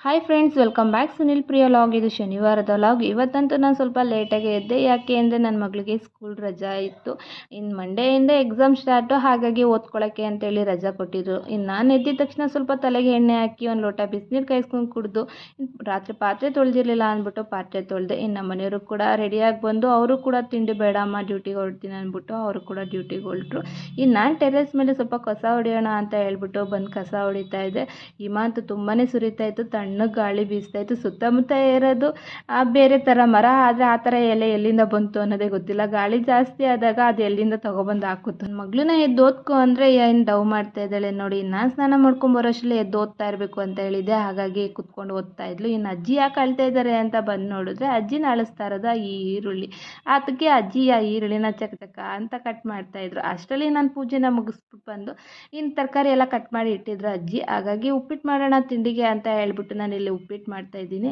Hi friends, welcome back. Sunil Priya log. ಇದು ಶನಿವಾರದ log. ಇವತ್ತಂತೂ ನಾನು ಸ್ವಲ್ಪ ಲೇಟಾಗಿ ಎದ್ದೆ. ಯಾಕೆ ಅಂದರೆ ನನ್ನ ಮಗಳಿಗೆ ಸ್ಕೂಲ್ ರಜಾ ಇತ್ತು. ಇನ್ನು ಮಂಡೆಯಿಂದ ಎಕ್ಸಾಮ್ ಸ್ಟಾರ್ಟು, ಹಾಗಾಗಿ ಓದ್ಕೊಳ್ಳೋಕ್ಕೆ ಅಂತೇಳಿ ರಜಾ ಕೊಟ್ಟಿದ್ರು. ಇನ್ನು ನಾನು ಎದ್ದಿದ ತಕ್ಷಣ ಸ್ವಲ್ಪ ತಲೆಗೆ ಎಣ್ಣೆ ಹಾಕಿ ಒಂದು ಲೋಟ ಬಿಸಿನೀರು ಕಾಯಿಸ್ಕೊಂಡು ಕುಡಿದು, ರಾತ್ರಿ ಪಾತ್ರೆ ತೊಳೆದಿರಲಿಲ್ಲ ಅಂದ್ಬಿಟ್ಟು ಪಾತ್ರೆ ತೊಳೆದೆ. ಇನ್ನು ನಮ್ಮ ಮನೆಯವರು ಕೂಡ ರೆಡಿಯಾಗಿ ಬಂದು, ಅವರು ಕೂಡ ತಿಂಡಿ ಬೇಡ ಅಮ್ಮ ಡ್ಯೂಟಿಗೆ ಹೊರಡ್ತೀನಿ ಅಂದ್ಬಿಟ್ಟು ಅವರು ಕೂಡ ಡ್ಯೂಟಿಗೆ ಹೊರಟ್ರು. ಇನ್ನು ನಾನು ಟೆರೆಸ್ ಮೇಲೆ ಸ್ವಲ್ಪ ಕಸ ಹೊಡೆಯೋಣ ಅಂತ ಹೇಳ್ಬಿಟ್ಟು ಬಂದು ಕಸ ಹೊಡಿತಾ ಇದ್ದೆ. ಹಿಮ ಅಂತೂ ತುಂಬಾ ಸುರಿತಾ ಇತ್ತು. ತಣ್ಣಗೆ ಗಾಳಿ ಬೀಸ್ತಾ ಇತ್ತು. ಸುತ್ತಮುತ್ತ ಇರೋದು ಬೇರೆ ಥರ ಮರ, ಆದರೆ ಆ ಥರ ಎಲೆ ಎಲ್ಲಿಂದ ಬಂತು ಅನ್ನೋದೇ ಗೊತ್ತಿಲ್ಲ. ಗಾಳಿ ಜಾಸ್ತಿ ಆದಾಗ ಅದು ಎಲ್ಲಿಂದ ತೊಗೊಬಂದು ಹಾಕುತ್ತು. ನನ್ನ ಮಗಳನ್ನ ಎದ್ದು ಓದ್ಕೊ ಅಂದರೆ ಏನು ಡವ್ ಮಾಡ್ತಾ ಇದ್ದಾಳೆ ನೋಡಿ. ನಾನು ಸ್ನಾನ ಮಾಡ್ಕೊಂಡು ಬರೋಷ್ಟರಲ್ಲಿ ಎದ್ದು ಓದ್ತಾ ಇರಬೇಕು ಅಂತ ಹೇಳಿದ್ದೆ, ಹಾಗಾಗಿ ಕುತ್ಕೊಂಡು ಓದ್ತಾ ಇದ್ಲು. ಇನ್ನು ಅಜ್ಜಿ ಯಾಕೆ ಅಳ್ತಾ ಇದ್ದಾರೆ ಅಂತ ಬಂದು ನೋಡಿದ್ರೆ, ಅಜ್ಜಿನ ಅಳಿಸ್ತಾ ಇರೋದು ಈ ಈರುಳ್ಳಿ. ಅದಕ್ಕೆ ಅಜ್ಜಿ ಆ ಈರುಳ್ಳಿನ ಚಕ ಚಕ ಅಂತ ಕಟ್ ಮಾಡ್ತಾಯಿದ್ರು. ಅಷ್ಟರಲ್ಲಿ ನಾನು ಪೂಜೆನ ಮುಗಿಸ್ಬಿಟ್ಟು ಬಂದು ಇನ್ನು ತರಕಾರಿ ಎಲ್ಲ ಕಟ್ ಮಾಡಿ ಇಟ್ಟಿದ್ರು ಅಜ್ಜಿ. ಹಾಗಾಗಿ ಉಪ್ಪಿಟ್ಟು ಮಾಡೋಣ ತಿಂಡಿಗೆ ಅಂತ ಹೇಳ್ಬಿಟ್ಟು ನಾನು ಇಲ್ಲಿ ಉಪ್ಪಿಟ್ಟು ಮಾಡ್ತಾಯಿದ್ದೀನಿ.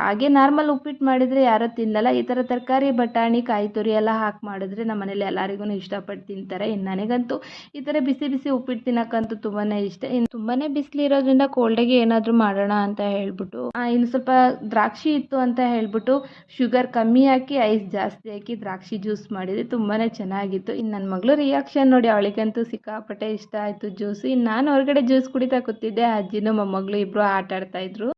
ಹಾಗೆ ನಾರ್ಮಲ್ ಉಪ್ಪಿಟ್ಟು ಮಾಡಿದರೆ ಯಾರೂ ತಿನ್ನಲ್ಲ. ಈ ಥರ ತರಕಾರಿ, ಬಟಾಣಿ, ಕಾಯಿ ತುರಿ ಎಲ್ಲ ಹಾಕಿ ಮಾಡಿದ್ರೆ ನಮ್ಮ ಮನೇಲಿ ಎಲ್ಲರಿಗೂ ಇಷ್ಟಪಟ್ಟು ತಿಂತಾರೆ. ಇನ್ನು ನನಗಂತೂ ಈ ಥರ ಬಿಸಿ ಬಿಸಿ ಉಪ್ಪಿಟ್ಟು ತಿನ್ನೋಕ್ಕಂತೂ ತುಂಬಾ ಇಷ್ಟ. ಇನ್ನು ತುಂಬಾ ಬಿಸಿಲು ಇರೋದ್ರಿಂದ ಕೋಲ್ಡಿಗೆ ಏನಾದರೂ ಮಾಡೋಣ ಅಂತ ಹೇಳ್ಬಿಟ್ಟು ಇನ್ನು ಸ್ವಲ್ಪ ದ್ರಾಕ್ಷಿ ಇತ್ತು ಅಂತ ಹೇಳ್ಬಿಟ್ಟು ಶುಗರ್ ಕಮ್ಮಿ ಹಾಕಿ ಐಸ್ ಜಾಸ್ತಿ ಹಾಕಿ ದ್ರಾಕ್ಷಿ ಜ್ಯೂಸ್ ಮಾಡಿದೆ. ತುಂಬಾ ಚೆನ್ನಾಗಿತ್ತು. ಇನ್ನು ನನ್ನ ಮಗಳು ರಿಯಾಕ್ಷನ್ ನೋಡಿ, ಅವಳಿಗಂತೂ ಸಿಕ್ಕಾಪಟ್ಟೆ ಇಷ್ಟ ಆಯಿತು ಜ್ಯೂಸು. ಇನ್ನು ನಾನು ಹೊರಗಡೆ ಜ್ಯೂಸ್ ಕುಡಿತಾ ಕೂತಿದ್ದೆ. ಅಜ್ಜಿನೂ ಮೊಮ್ಮಗಳು ಇಬ್ಬರು ಆಟ ಆಡ್ತಾ ಇದ್ರು.